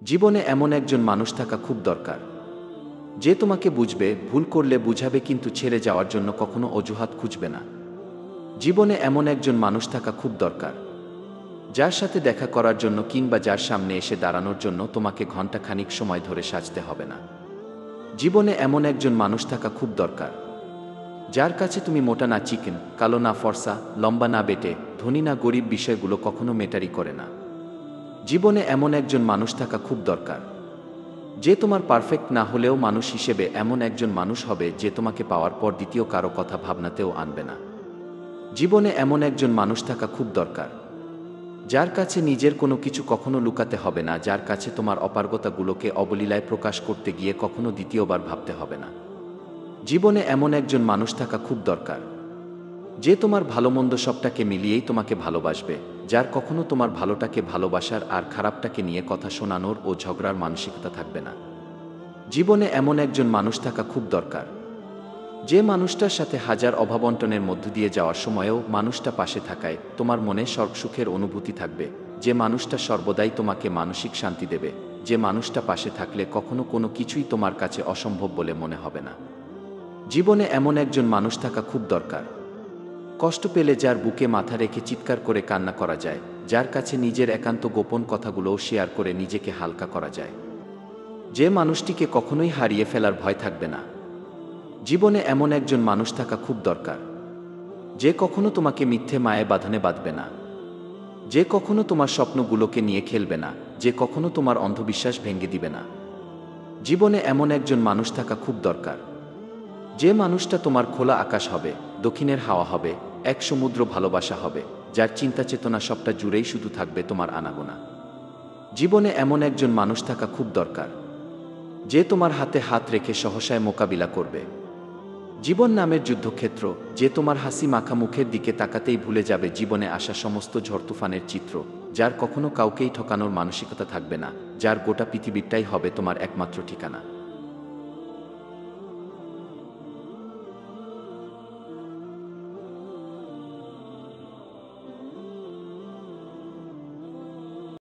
জীবনে এমন একজন মানুষ থাকা খুব দরকার, যে তোমাকে বুঝবে, ভুল করলে বুঝাবে, কিন্তু ছেড়ে যাওয়ার জন্য কখনো অজুহাত খুঁজবে না। জীবনে এমন একজন মানুষ থাকা খুব দরকার, যার সাথে দেখা করার জন্য কিংবা যার সামনে এসে দাঁড়ানোর জন্য তোমাকে ঘণ্টাখানিক সময় ধরে সাজতে হবে না। জীবনে এমন একজন মানুষ থাকা খুব দরকার, যার কাছে তুমি মোটা না চিকেন, কালো না ফর্সা, লম্বা না বেটে, ধনী না গরিব বিষয়গুলো কখনো মেটারি করে না। জীবনে এমন একজন মানুষ থাকা খুব দরকার, যে তোমার পারফেক্ট না হলেও মানুষ হিসেবে এমন একজন মানুষ হবে যে তোমাকে পাওয়ার পর দ্বিতীয় কারো কথা ভাবনাতেও আনবে না। জীবনে এমন একজন মানুষ থাকা খুব দরকার, যার কাছে নিজের কোনো কিছু কখনো লুকাতে হবে না, যার কাছে তোমার অপারগতাগুলোকে অবলীলায় প্রকাশ করতে গিয়ে কখনো দ্বিতীয়বার ভাবতে হবে না। জীবনে এমন একজন মানুষ থাকা খুব দরকার, যে তোমার ভালোমন্দ সবটাকে মিলিয়েই তোমাকে ভালোবাসবে, যার কখনো তোমার ভালোটাকে ভালোবাসার আর খারাপটাকে নিয়ে কথা শোনানোর ও ঝগড়ার মানসিকতা থাকবে না। জীবনে এমন একজন মানুষ থাকা খুব দরকার, যে মানুষটার সাথে হাজার অভাবন্টনের মধ্য দিয়ে যাওয়ার সময়েও মানুষটা পাশে থাকায় তোমার মনে সুখের অনুভূতি থাকবে, যে মানুষটা সর্বদাই তোমাকে মানসিক শান্তি দেবে, যে মানুষটা পাশে থাকলে কখনো কোনো কিছুই তোমার কাছে অসম্ভব বলে মনে হবে না। জীবনে এমন একজন মানুষ থাকা খুব দরকার, কষ্ট পেলে যার বুকে মাথা রেখে চিৎকার করে কান্না করা যায়, যার কাছে নিজের একান্ত গোপন কথাগুলোও শেয়ার করে নিজেকে হালকা করা যায়, যে মানুষটিকে কখনোই হারিয়ে ফেলার ভয় থাকবে না। জীবনে এমন একজন মানুষ থাকা খুব দরকার, যে কখনো তোমাকে মিথ্যে মায়ে বাঁধনে বাঁধবে না, যে কখনো তোমার স্বপ্নগুলোকে নিয়ে খেলবে না, যে কখনো তোমার অন্ধবিশ্বাস ভেঙে দিবে না। জীবনে এমন একজন মানুষ থাকা খুব দরকার, যে মানুষটা তোমার খোলা আকাশ হবে, দক্ষিণের হাওয়া হবে, এক সমুদ্র ভালোবাসা হবে, যার চিন্তা চেতনা সবটা জুড়েই শুধু থাকবে তোমার আনাগোনা। জীবনে এমন একজন মানুষ থাকা খুব দরকার, যে তোমার হাতে হাত রেখে সহসায় মোকাবিলা করবে জীবন নামের যুদ্ধক্ষেত্র, যে তোমার হাসি মাখা মুখের দিকে তাকাতেই ভুলে যাবে জীবনে আসা সমস্ত ঝড় তুফানের চিত্র, যার কখনো কাউকেই ঠকানোর মানসিকতা থাকবে না, যার গোটা পৃথিবীটাই হবে তোমার একমাত্র ঠিকানা।